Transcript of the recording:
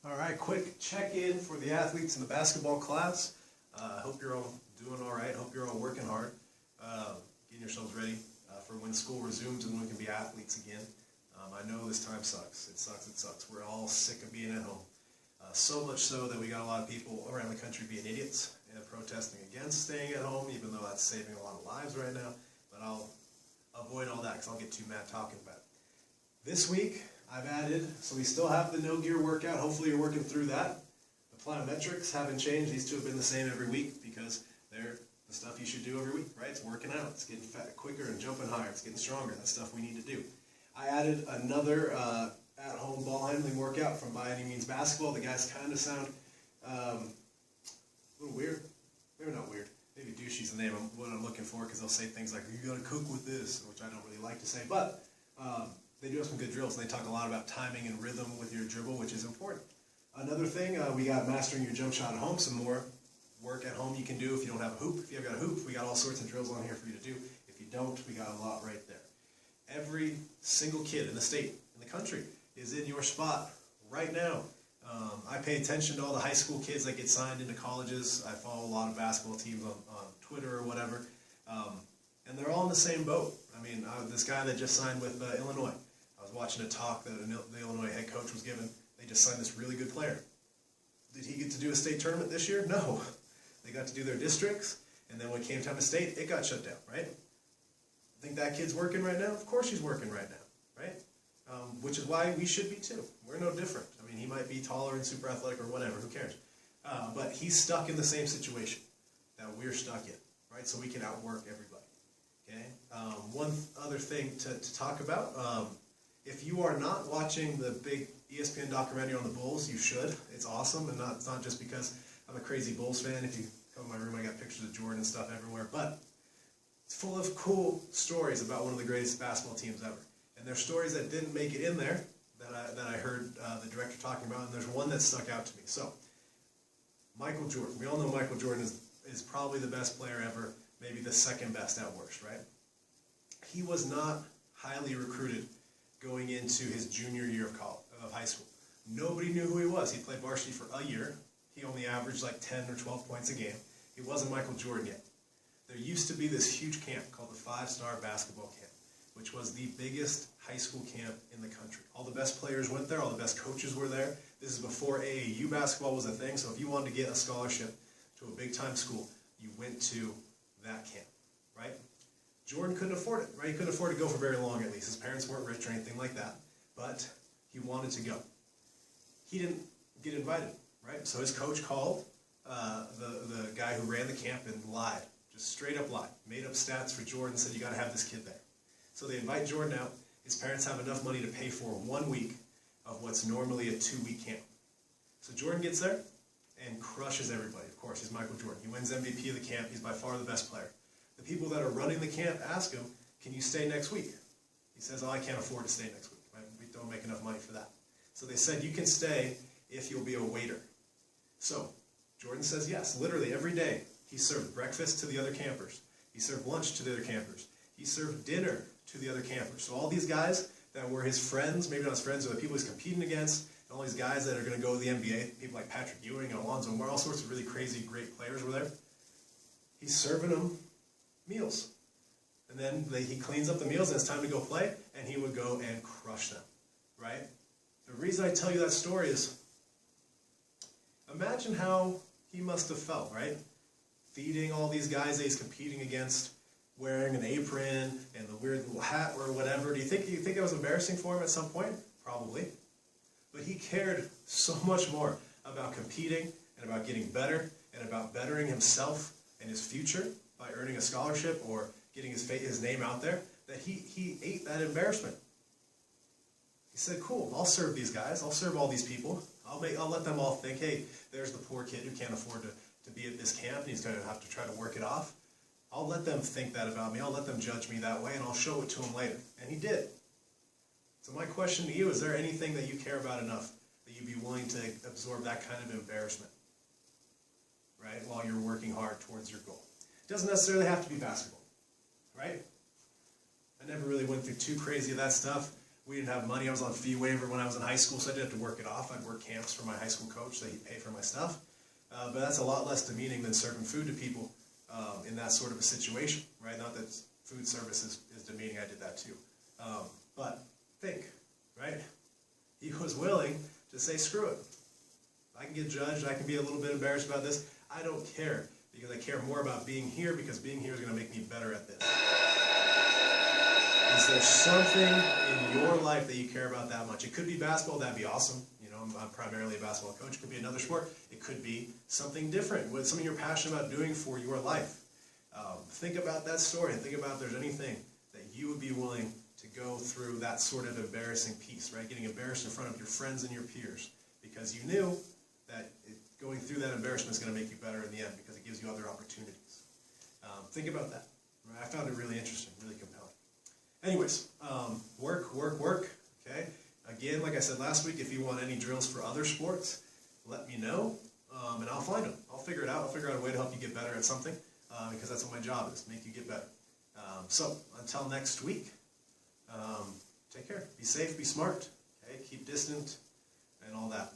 All right, quick check-in for the athletes in the basketball class. I hope you're all doing all right. Hope you're all working hard, getting yourselves ready for when school resumes and we can be athletes again. I know this time sucks. It sucks. We're all sick of being at home. So much so that we got a lot of people around the country being idiots and protesting against staying at home, even though that's saving a lot of lives right now. But I'll avoid all that because I'll get too mad talking about it. This week, I've added, so we still have the no gear workout. Hopefully you're working through that. The plyometrics haven't changed. These two have been the same every week because they're the stuff you should do every week, right? It's working out. It's getting fat quicker and jumping higher. It's getting stronger. That's stuff we need to do. I added another at-home ball handling workout from By Any Means Basketball. The guys kind of sound a little weird. Maybe not weird. Maybe douchey's the name of what I'm looking for because they'll say things like, you got to cook with this, which I don't really like to say. But they do have some good drills, and they talk a lot about timing and rhythm with your dribble, which is important. Another thing, we got mastering your jump shot at home. Some more work at home you can do if you don't have a hoop. If you've got a hoop, we got all sorts of drills on here for you to do. If you don't, we got a lot right there. Every single kid in the state, in the country, is in your spot right now. I pay attention to all the high school kids that get signed into colleges. I follow a lot of basketball teams on Twitter or whatever. And they're all in the same boat. I mean, this guy that just signed with Illinois, I was watching a talk that the Illinois head coach was giving. They just signed this really good player. Did he get to do a state tournament this year? No. They got to do their districts, and then when it came time to state, it got shut down, right? Think that kid's working right now? Of course he's working right now, right? Which is why we should be too. We're no different. I mean, he might be taller and super athletic or whatever, who cares? But he's stuck in the same situation that we're stuck in, right? So we can outwork everybody, okay? One other thing to talk about, if you are not watching the big ESPN documentary on the Bulls, you should. It's awesome, and it's not just because I'm a crazy Bulls fan. If you come in my room, I got pictures of Jordan and stuff everywhere, but it's full of cool stories about one of the greatest basketball teams ever. And there's stories that didn't make it in there that I heard the director talking about, and there's one that stuck out to me. So, Michael Jordan. We all know Michael Jordan is probably the best player ever, maybe the second best at worst, right? He was not highly recruited going into his junior year of high school. Nobody knew who he was. He played varsity for a year. He only averaged like 10 or 12 points a game. He wasn't Michael Jordan yet. There used to be this huge camp called the 5-Star Basketball Camp, which was the biggest high school camp in the country. All the best players went there. All the best coaches were there. This is before AAU basketball was a thing, so if you wanted to get a scholarship to a big-time school, you went to that camp, right? Jordan couldn't afford it, right? He couldn't afford to go for very long, at least. His parents weren't rich or anything like that, but he wanted to go. He didn't get invited, right? So his coach called the guy who ran the camp and lied, just straight up lied, made up stats for Jordan, said you got to have this kid there. So they invite Jordan out. His parents have enough money to pay for 1 week of what's normally a 2-week camp. So Jordan gets there and crushes everybody. Of course, he's Michael Jordan. He wins MVP of the camp. He's by far the best player. The people that are running the camp ask him, can you stay next week? He says, oh, I can't afford to stay next week. We don't make enough money for that. So they said, you can stay if you'll be a waiter. So Jordan says yes. Literally every day he served breakfast to the other campers. He served lunch to the other campers. He served dinner to the other campers. So all these guys that were his friends, maybe not his friends, or the people he's competing against, and all these guys that are going to go to the NBA, people like Patrick Ewing and Alonzo Moore, all sorts of really crazy, great players were there. He's serving them meals. And then he cleans up the meals and it's time to go play, and he would go and crush them, right? The reason I tell you that story is, imagine how he must have felt, right? Feeding all these guys that he's competing against, wearing an apron and the weird little hat or whatever. Do you think it was embarrassing for him at some point? Probably. But he cared so much more about competing and about getting better and about bettering himself and his future by earning a scholarship or getting his name out there, that he ate that embarrassment. He said, cool, I'll serve these guys. I'll serve all these people. I'll let them all think, hey, there's the poor kid who can't afford to be at this camp and he's going to have to try to work it off. I'll let them think that about me. I'll let them judge me that way, and I'll show it to them later. And he did. So my question to you, is there anything that you care about enough that you'd be willing to absorb that kind of embarrassment, right, while you're working hard towards your goal? It doesn't necessarily have to be basketball, right? I never really went through too crazy of that stuff. We didn't have money. I was on fee waiver when I was in high school, so I didn't have to work it off. I'd work camps for my high school coach, so he'd pay for my stuff. But that's a lot less demeaning than serving food to people in that sort of a situation, right? Not that food service is demeaning. I did that too. But think, right? He was willing to say, screw it. I can get judged. I can be a little bit embarrassed about this. I don't care, because I care more about being here, because being here is going to make me better at this. Is there something in your life that you care about that much? It could be basketball. That'd be awesome. You know, I'm primarily a basketball coach. It could be another sport. It could be something different, with something you're passionate about doing for your life. Think about that story and think about if there's anything that you would be willing to go through that sort of embarrassing piece, right? Getting embarrassed in front of your friends and your peers because you knew that going through that embarrassment is going to make you better in the end because it gives you other opportunities. Think about that. Right? I found it really interesting, really compelling. Anyways, work, okay? Again, like I said last week, if you want any drills for other sports, let me know, and I'll find them. I'll figure it out. I'll figure out a way to help you get better at something, because that's what my job is, make you get better. So, until next week, take care. Be safe, be smart, okay? Keep distant, and all that.